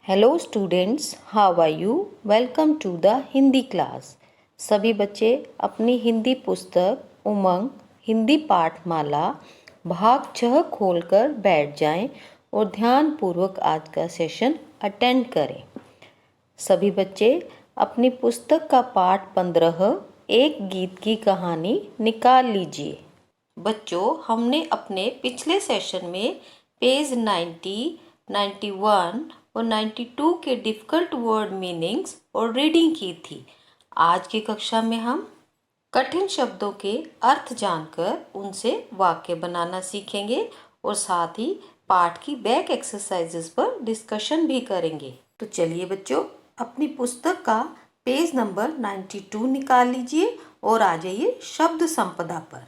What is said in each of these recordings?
Hello students, how are you? Welcome to the Hindi class. सभी बच्चे अपनी हिंदी पुस्तक उमंग हिंदी पाठमाला भाग 6 खोलकर बैठ जाएं और ध्यानपूर्वक आज का सेशन अटेंड करें। सभी बच्चे अपनी पुस्तक का पाठ 15 एक गीत की कहानी निकाल लीजिए। बच्चों, हमने अपने पिछले सेशन में पेज 90, 91 और 92 के डिफ़िकल्ट वर्ड मीनिंग्स और रीडिंग की थी। आज की कक्षा में हम कठिन शब्दों के अर्थ जानकर उनसे वाक्य बनाना सीखेंगे और साथ ही पाठ की बैक एक्सरसाइजेस पर डिस्कशन भी करेंगे। तो चलिए बच्चों, अपनी पुस्तक का पेज नंबर 92 निकाल लीजिए और आ जाइए शब्द संपदा पर।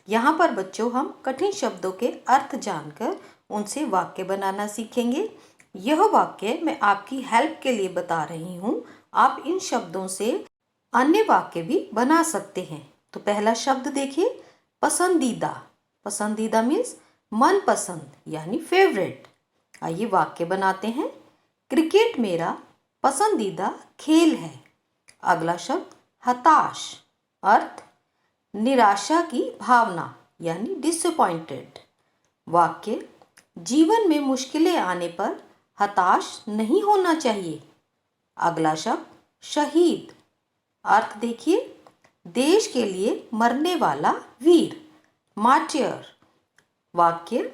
यहाँ पर बच्चों हम कठिन शब्दों के अर्थ जानकर उनसे वाक्य बनाना सीखेंगे। यह वाक्य मैं आपकी हेल्प के लिए बता रही हूँ। आप इन शब्दों से अन्य वाक्य भी बना सकते हैं। तो पहला शब्द देखिए, पसंदीदा। पसंदीदा मीन्स मनपसंद यानी फेवरेट। आइए वाक्य बनाते हैं। क्रिकेट मेरा पसंदीदा खेल है। अगला शब्द हताश, अर्थ निराशा की भावना यानी डिसअपॉइंटेड। वाक्य जीवन में मुश्किलें आने पर हताश नहीं होना चाहिए। अगला शब्द शहीद, अर्थ देखिए देश के लिए मरने वाला वीर, मार्टियर। वाक्य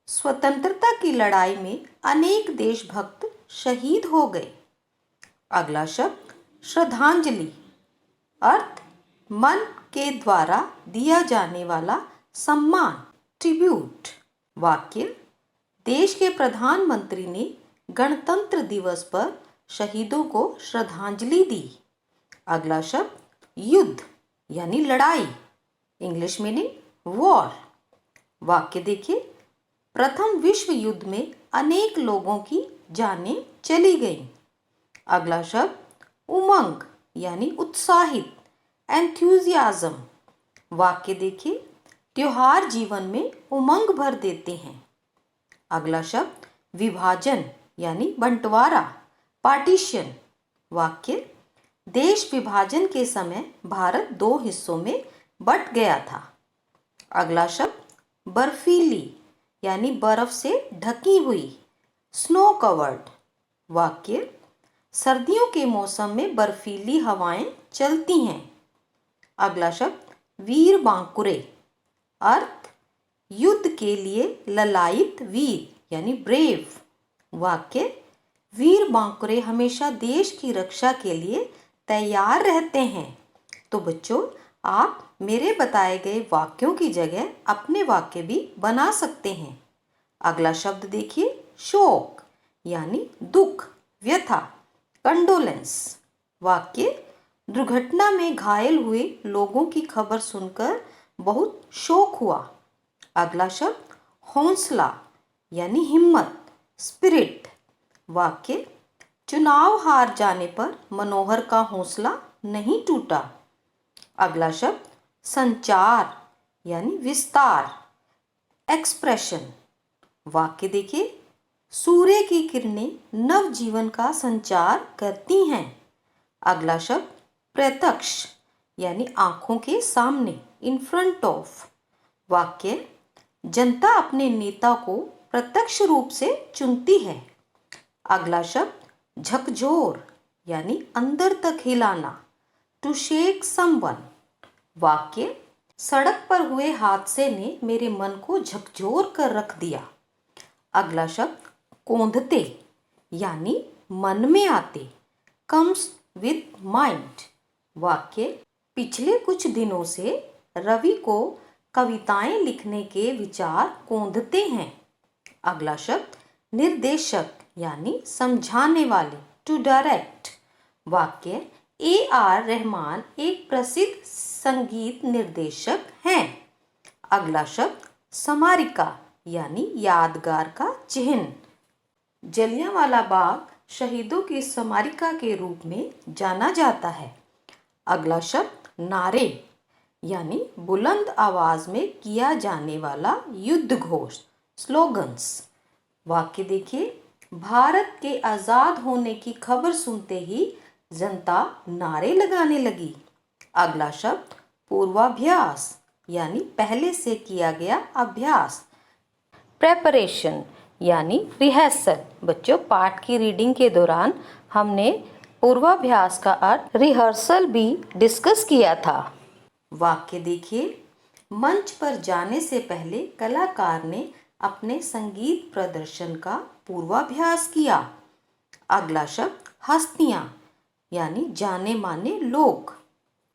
स्वतंत्रता की लड़ाई में अनेक देशभक्त शहीद हो गए। अगला शब्द श्रद्धांजलि, अर्थ मन के द्वारा दिया जाने वाला सम्मान, ट्रिब्यूट। वाक्य देश के प्रधानमंत्री ने गणतंत्र दिवस पर शहीदों को श्रद्धांजलि दी। अगला शब्द युद्ध यानी लड़ाई, इंग्लिश मीनिंग वॉर। वाक्य देखिए प्रथम विश्व युद्ध में अनेक लोगों की जानें चली गईं। अगला शब्द उमंग यानी उत्साहित, एंथुजियाज्म। वाक्य देखिए त्योहार जीवन में उमंग भर देते हैं। अगला शब्द विभाजन यानी बंटवारा, पार्टीशन। वाक्य देश विभाजन के समय भारत 2 हिस्सों में बंट गया था। अगला शब्द बर्फीली यानी बर्फ से ढकी हुई, स्नो कवर्ड। वाक्य सर्दियों के मौसम में बर्फीली हवाएं चलती हैं। अगला शब्द वीर बांकुरे, अर्थ युद्ध के लिए ललायित वीर यानी ब्रेव। वाक्य वीर बांकुरे हमेशा देश की रक्षा के लिए तैयार रहते हैं। तो बच्चों, आप मेरे बताए गए वाक्यों की जगह अपने वाक्य भी बना सकते हैं। अगला शब्द देखिए, शोक यानी दुख, व्यथा, कंडोलेंस। वाक्य दुर्घटना में घायल हुए लोगों की खबर सुनकर बहुत शोक हुआ। अगला शब्द हौसला यानी हिम्मत, स्पिरिट। वाक्य चुनाव हार जाने पर मनोहर का हौसला नहीं टूटा। अगला शब्द संचार यानी विस्तार, एक्सप्रेशन। वाक्य देखिए सूर्य की किरणें नव जीवन का संचार करती हैं। अगला शब्द प्रत्यक्ष यानी आंखों के सामने, इन फ्रंट ऑफ। वाक्य जनता अपने नेता को प्रत्यक्ष रूप से चुनती है। अगला शब्द झकझोर यानी अंदर तक हिलाना, टू शेक समवन। वाक्य सड़क पर हुए हादसे ने मेरे मन को झकझोर कर रख दिया। अगला शब्द कौंधते यानी मन में आते, कम्स विद माइंड। वाक्य पिछले कुछ दिनों से रवि को कविताएं लिखने के विचार कौंधते हैं। अगला शब्द निर्देशक यानी समझाने वाले, टू डायरेक्ट। वाक्य AR रहमान एक प्रसिद्ध संगीत निर्देशक हैं। अगला शब्द स्मारिका यानी यादगार का चिन्ह। जलियांवाला बाग शहीदों की स्मारिका के रूप में जाना जाता है। अगला शब्द नारे यानी बुलंद आवाज में किया जाने वाला युद्ध घोष, स्लोगन्स। वाक्य देखिए भारत के आजाद होने की खबर सुनते ही जनता नारे लगाने लगी। अगला शब्द पूर्वाभ्यास यानी पहले से किया गया अभ्यास। प्रेपरेशन यानी रिहर्सल। बच्चों, पाठ की रीडिंग के दौरान हमने पूर्वाभ्यास का अर्थ रिहर्सल भी डिस्कस किया था। वाक्य देखिए, मंच पर जाने से पहले कलाकार ने अपने संगीत प्रदर्शन का पूर्वाभ्यास किया। अगला शब्द हस्तियां यानी जाने माने लोग।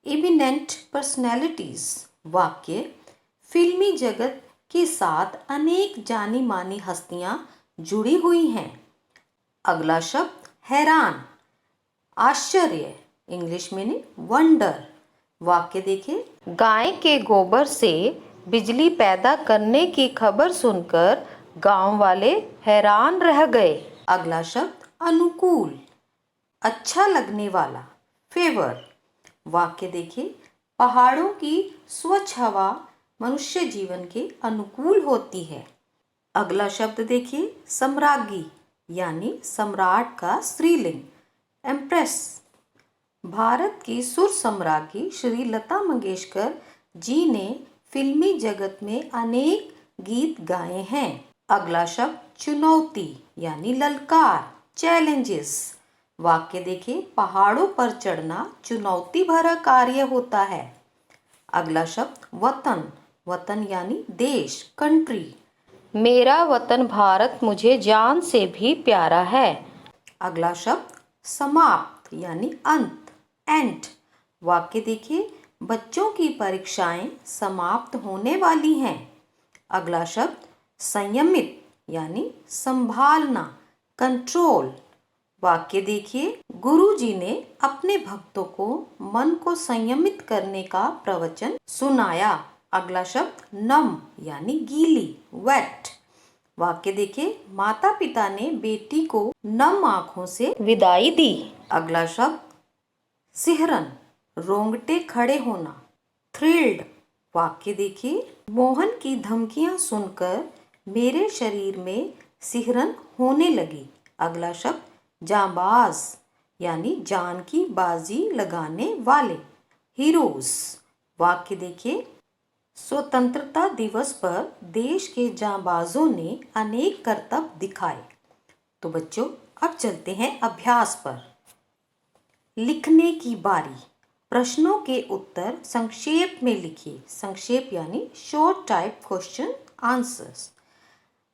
Eminent personalities. वाक्य, फिल्मी जगत के साथ अनेक जानी मानी हस्तियां जुड़ी हुई हैं। अगला शब्द हैरान, आश्चर्य, इंग्लिश में वंडर। वाक्य देखिए, गाय के गोबर से बिजली पैदा करने की खबर सुनकर गांव वाले हैरान रह गए। अगला शब्द अनुकूल, अच्छा लगने वाला, फेवर। वाक्य देखिए, पहाड़ों की स्वच्छ हवा मनुष्य जीवन के अनुकूल होती है। अगला शब्द देखिए, सम्राज्ञी यानी सम्राट का स्त्रीलिंग, एम्प्रेस। भारत की सुर सम्राज्ञी श्री लता मंगेशकर जी ने फिल्मी जगत में अनेक गीत गाए हैं। अगला शब्द चुनौती यानी ललकार, चैलेंजेस। वाक्य देखिए, पहाड़ों पर चढ़ना चुनौती भरा कार्य होता है। अगला शब्द वतन, वतन यानी देश, कंट्री। मेरा वतन भारत मुझे जान से भी प्यारा है। अगला शब्द समाप्त यानी अंत, एंड। वाक्य देखिए, बच्चों की परीक्षाएं समाप्त होने वाली हैं। अगला शब्द संयमित यानी संभालना, कंट्रोल। वाक्य देखिए, गुरु जी ने अपने भक्तों को मन को संयमित करने का प्रवचन सुनाया। अगला शब्द नम यानी गीली, वेट। वाक्य देखिए, माता पिता ने बेटी को नम आंखों से विदाई दी। अगला शब्द सिहरन, रोंगटे खड़े होना, थ्रिल्ड। वाक्य देखिए, मोहन की धमकियां सुनकर मेरे शरीर में सिहरन होने लगी। अगला शब्द जांबाज यानी जान की बाजी लगाने वाले, हीरोज। वाक्य देखिए, स्वतंत्रता दिवस पर देश के जांबाजों ने अनेक करतब दिखाए। तो बच्चों, अब चलते हैं अभ्यास पर। लिखने की बारी। प्रश्नों के उत्तर संक्षेप में लिखिए। संक्षेप यानी शॉर्ट टाइप क्वेश्चन आंसर्स।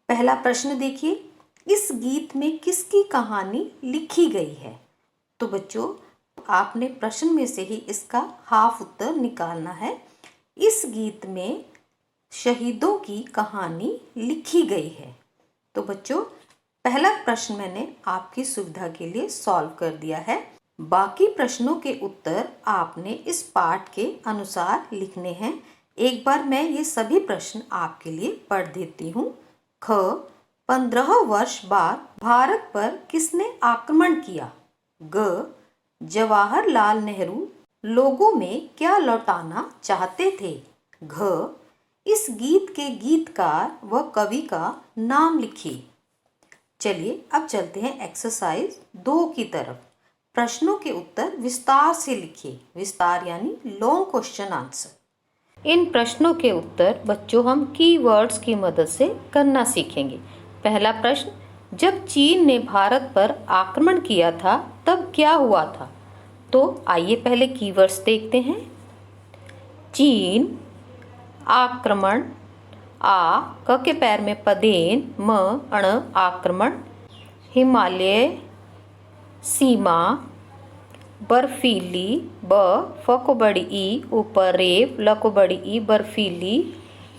पहला प्रश्न देखिए, इस गीत में किसकी कहानी लिखी गई है? तो बच्चों, आपने प्रश्न में से ही इसका हाफ उत्तर निकालना है। इस गीत में शहीदों की कहानी लिखी गई है। तो बच्चों, पहला प्रश्न मैंने आपकी सुविधा के लिए सॉल्व कर दिया है। बाकी प्रश्नों के उत्तर आपने इस पाठ के अनुसार लिखने हैं। एक बार मैं ये सभी प्रश्न आपके लिए पढ़ देती हूँ। ख, 15 वर्ष बाद भारत पर किसने आक्रमण किया? ग, जवाहरलाल नेहरू लोगों में क्या लौटाना चाहते थे? घ, इस गीत के गीतकार व कवि का नाम लिखिए। चलिए अब चलते हैं एक्सरसाइज 2 की तरफ। प्रश्नों के उत्तर विस्तार से लिखिए। विस्तार यानी लॉन्ग क्वेश्चन आंसर। इन प्रश्नों के उत्तर बच्चों हम कीवर्ड्स की मदद से करना सीखेंगे। पहला प्रश्न, जब चीन ने भारत पर आक्रमण किया था तब क्या हुआ था? तो आइए पहले कीवर्ड्स देखते हैं। चीन, आक्रमण, आ, क के पैर में पदेन, म, अण, आक्रमण, हिमालय, सीमा, बर्फीली, ब, फ को बड़ी ई, ऊपर रेव, ल को बड़ी ई, बर्फीली,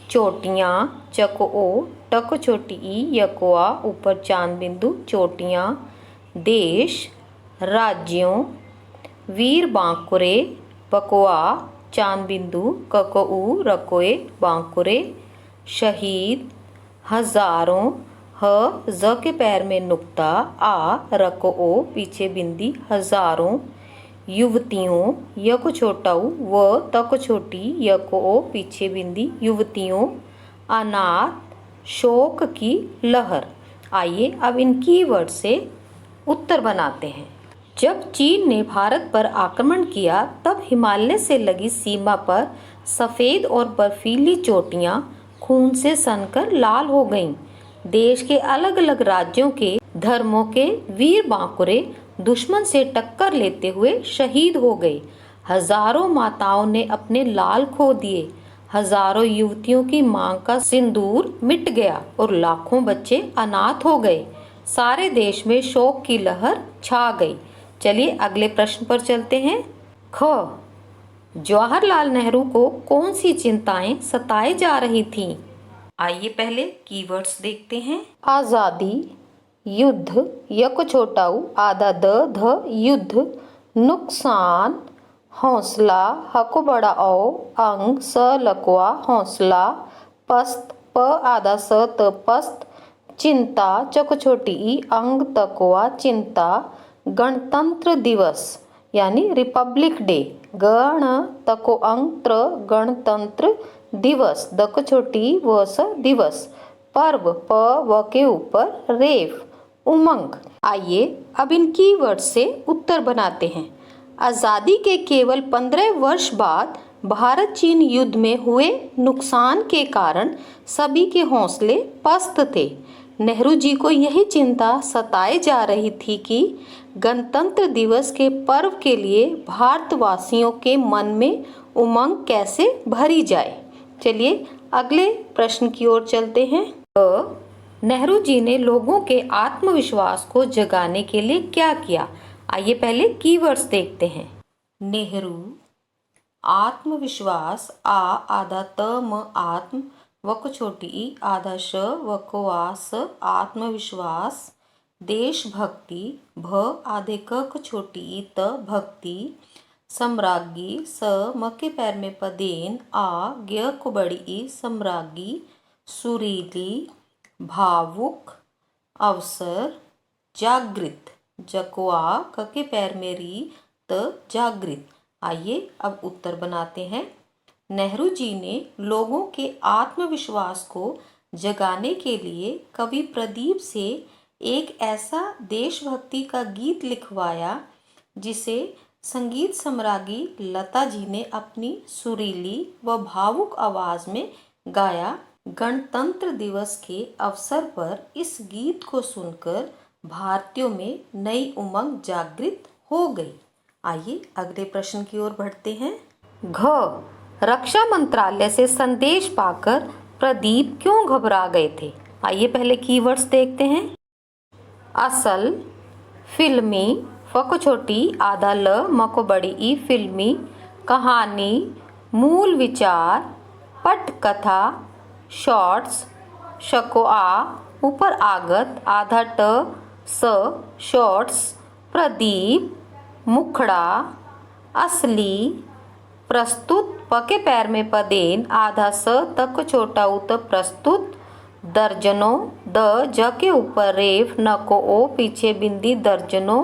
चोटियाँ, च को ओ, ट को छोटी ई, य को आ, ऊपर चांद बिंदु, चोटियाँ, देश, राज्यों, वीर बांकुरे, ब को आ, चांद बिंदु, क को ऊ, र को ए, बांकुरे, शहीद, हजारों, ह, ज के पैर में नुक्ता, आ, र को ओ, पीछे बिंदी, हजारों, युवतियों, य को छोटा ऊ, व, त को छोटी, य को ओ, पीछे बिंदी, युवतियों, अनाथ, शोक की लहर। आइए अब इन कीवर्ड से उत्तर बनाते हैं। जब चीन ने भारत पर आक्रमण किया तब हिमालय से लगी सीमा पर सफ़ेद और बर्फीली चोटियां खून से सनकर लाल हो गईं। देश के अलग अलग राज्यों के धर्मों के वीर बांकुरे दुश्मन से टक्कर लेते हुए शहीद हो गए। हजारों माताओं ने अपने लाल खो दिए, हजारों युवतियों की मांग का सिंदूर मिट गया और लाखों बच्चे अनाथ हो गए। सारे देश में शोक की लहर छा गई। चलिए अगले प्रश्न पर चलते हैं। ख, जवाहरलाल नेहरू को कौन सी चिंताएं सताए जा रही थीं? आइए पहले कीवर्ड्स देखते हैं। आज़ादी, युद्ध, यक छोटा उ आधा द ध युद्ध, नुकसान, हौसला, हको बड़ा औ, अंग स लकवा हौसला, पस्त प आधा स त पस्त, चिंता चक छोटी ई अंग तकवा चिंता, गणतंत्र दिवस यानी रिपब्लिक डे, गण तको अंग त्र गणतंत्र दिवस, दक छोटी व स दिवस, पर्व प व के ऊपर रेफ, उमंग। आइए अब इन कीवर्ड से उत्तर बनाते हैं। आज़ादी के केवल 15 वर्ष बाद भारत चीन युद्ध में हुए नुकसान के कारण सभी के हौसले पस्त थे। नेहरू जी को यही चिंता सताए जा रही थी कि गणतंत्र दिवस के पर्व के लिए भारतवासियों के मन में उमंग कैसे भरी जाए। चलिए अगले प्रश्न की ओर चलते हैं। नेहरू जी ने लोगों के आत्मविश्वास को जगाने के लिए क्या किया? आइए पहले कीवर्ड्स देखते हैं। नेहरू, आत्मविश्वास, आ आधा त म आत्म, वक छोटी ई आधा श वकवास आत्मविश्वास, देशभक्ति, भ आधे क छोटी ई त भक्ति, सम्राज्ञी, स म के पैर में पदेन, आ ज्ञ को बड़ी ई सम्राज्ञी, सुरीली, भावुक, अवसर, जागृत, जकवा क के पैर में री त जागृत। आइए अब उत्तर बनाते हैं। नेहरू जी ने लोगों के आत्मविश्वास को जगाने के लिए कवि प्रदीप से एक ऐसा देशभक्ति का गीत लिखवाया जिसे संगीत सम्राज्ञी लता जी ने अपनी सुरीली व भावुक आवाज में गाया। गणतंत्र दिवस के अवसर पर इस गीत को सुनकर भारतीयों में नई उमंग जागृत हो गई। आइए अगले प्रश्न की ओर बढ़ते हैं। घ, रक्षा मंत्रालय से संदेश पाकर प्रदीप क्यों घबरा गए थे? आइए पहले कीवर्ड्स देखते हैं। असल, फिल्मी, फको छोटी आधा ल मको बड़ी ई फिल्मी, कहानी, मूल विचार, पटकथा, शॉर्ट्स, शको आ ऊपर आगत आधा ट स शॉर्ट्स, प्रदीप, मुखड़ा, असली, प्रस्तुत पके पैर में पदेन आधा स तक छोटा उत प्रस्तुत, दर्जनों, द ज के ऊपर रेफ न को ओ पीछे बिंदी दर्जनों,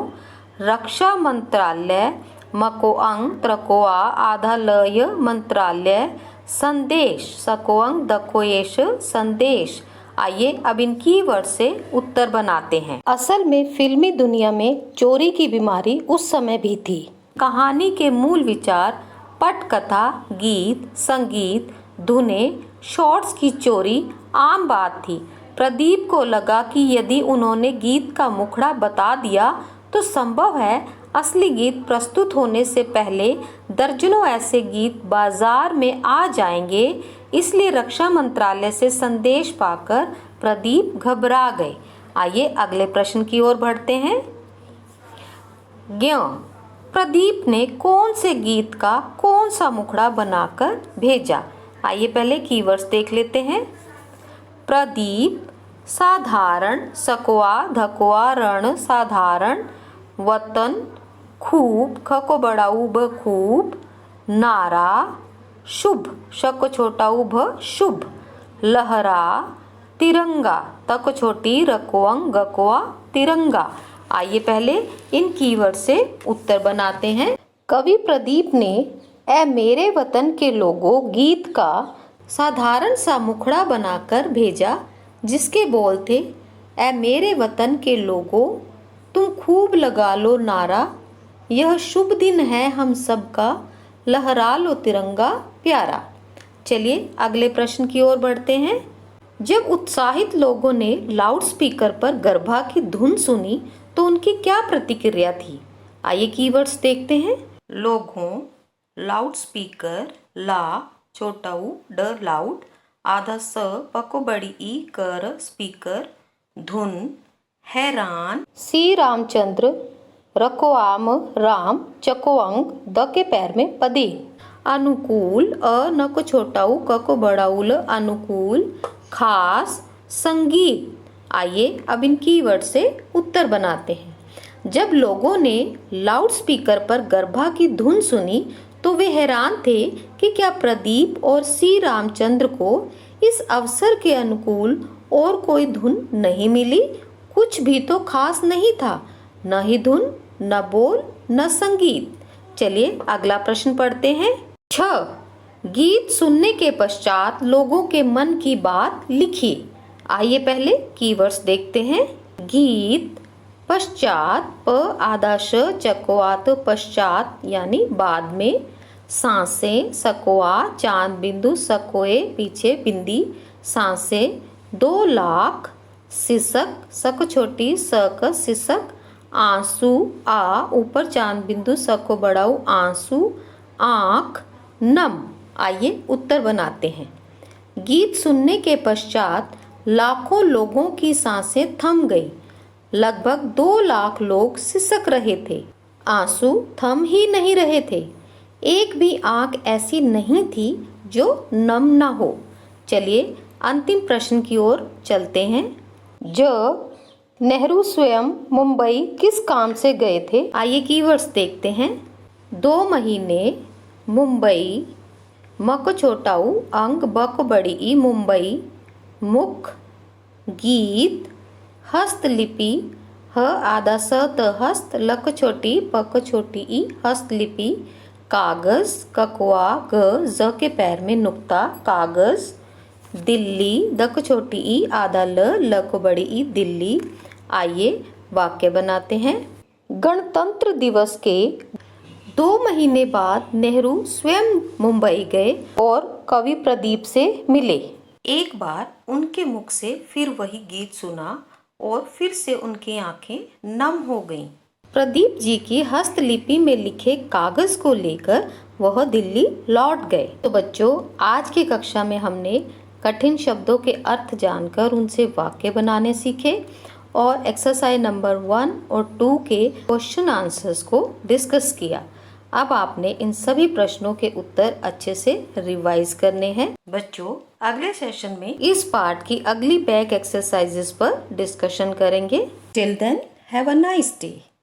रक्षा मंत्रालय मको अंग त्रकोआ आधा लय मंत्रालय, संदेश सकोअंग दकोएश संदेश। आइए अब इन कीवर्ड से उत्तर बनाते हैं। असल में फिल्मी दुनिया में चोरी की बीमारी उस समय भी थी। कहानी के मूल विचार, पटकथा, गीत, संगीत, धुनें, शॉर्ट्स की चोरी आम बात थी। प्रदीप को लगा कि यदि उन्होंने गीत का मुखड़ा बता दिया तो संभव है असली गीत प्रस्तुत होने से पहले दर्जनों ऐसे गीत बाजार में आ जाएंगे। इसलिए रक्षा मंत्रालय से संदेश पाकर प्रदीप घबरा गए। आइए अगले प्रश्न की ओर बढ़ते हैं। ज्ञ, प्रदीप ने कौन से गीत का कौन सा मुखड़ा बनाकर भेजा? आइए पहले कीवर्ड्स देख लेते हैं। प्रदीप, साधारण, सकवा धकवा रण साधारण, वतन, खूब खको बड़ा उब खूब, नारा, शुभ शक छोटा उभ शुभ, लहरा, तिरंगा तक छोटी रकवंग गकवा तिरंगा। आइए पहले इन कीवर्ड से उत्तर बनाते हैं। कवि प्रदीप ने ए मेरे वतन के लोगों गीत का साधारण सा मुखड़ा बनाकर भेजा जिसके बोल थे, ऐ मेरे वतन के लोगों, तुम खूब लगा लो नारा, यह शुभ दिन है हम सबका, लहरा लो तिरंगा प्यारा। चलिए अगले प्रश्न की ओर बढ़ते हैं। जब उत्साहित लोगों ने लाउड स्पीकर पर गरबा की धुन सुनी तो उनकी क्या प्रतिक्रिया थी? आइए कीवर्ड्स देखते हैं। लोगों, लाउड स्पीकर, ला छोटा ऊ ड लाउड, आधा स पको बड़ी ई कर स्पीकर, धुन, हैरान, सी रामचंद्र, रको आम राम, चको अंग, द के पैर में पदे, अनुकूल, अ न को छोटा ऊ क को बड़ा उल, अनुकूल, खास, संगीत। आइए अब इन कीवर्ड से उत्तर बनाते हैं। जब लोगों ने लाउड स्पीकर पर गरबा की धुन सुनी तो वे हैरान थे कि क्या प्रदीप और सी रामचंद्र को इस अवसर के अनुकूल और कोई धुन नहीं मिली। कुछ भी तो खास नहीं था, न ही धुन, न बोल, न संगीत। चलिए अगला प्रश्न पढ़ते हैं। 6. गीत सुनने के पश्चात लोगों के मन की बात लिखिए। आइए पहले कीवर्ड्स देखते हैं। गीत, पश्चात, प आधा श चकोआत पश्चात यानी बाद में, सांसें, सकोआ चांद बिंदु सकोए पीछे बिंदी, सांसें, 2 लाख, सिसक सक छोटी सक सिसक, आंसू आ ऊपर चांद बिंदु सको बड़ाऊ आंसू, आँख, नम। आइए उत्तर बनाते हैं। गीत सुनने के पश्चात लाखों लोगों की सांसें थम गई। लगभग 2 लाख लोग सिसक रहे थे। आंसू थम ही नहीं रहे थे। एक भी आंख ऐसी नहीं थी जो नम ना हो। चलिए अंतिम प्रश्न की ओर चलते हैं। जब नेहरू स्वयं मुंबई किस काम से गए थे? आइए कीवर्ड्स देखते हैं। 2 महीने, मुंबई, मक छोटा ऊ अंग बक बड़ी ई मुंबई, मुख, गीत, हस्तलिपि, ह आधा स त हस्त लक छोटी पक छोटी ई हस्तलिपि, कागज ककुआ ग ज के पैर में नुक्ता कागज, दिल्ली दक छोटी ई आधा ल लक बड़ी ई दिल्ली। आइए वाक्य बनाते हैं। गणतंत्र दिवस के 2 महीने बाद नेहरू स्वयं मुंबई गए और कवि प्रदीप से मिले। एक बार उनके मुख से फिर वही गीत सुना और फिर से उनकी आंखें नम हो गईं। प्रदीप जी की हस्तलिपि में लिखे कागज को लेकर वह दिल्ली लौट गए। तो बच्चों, आज की कक्षा में हमने कठिन शब्दों के अर्थ जानकर उनसे वाक्य बनाने सीखे और एक्सरसाइज नंबर 1 और 2 के क्वेश्चन आंसर्स को डिस्कस किया। अब आपने इन सभी प्रश्नों के उत्तर अच्छे से रिवाइज करने हैं। बच्चों, अगले सेशन में इस पार्ट की अगली बैक एक्सरसाइजेस पर डिस्कशन करेंगे। Till then, have a nice day.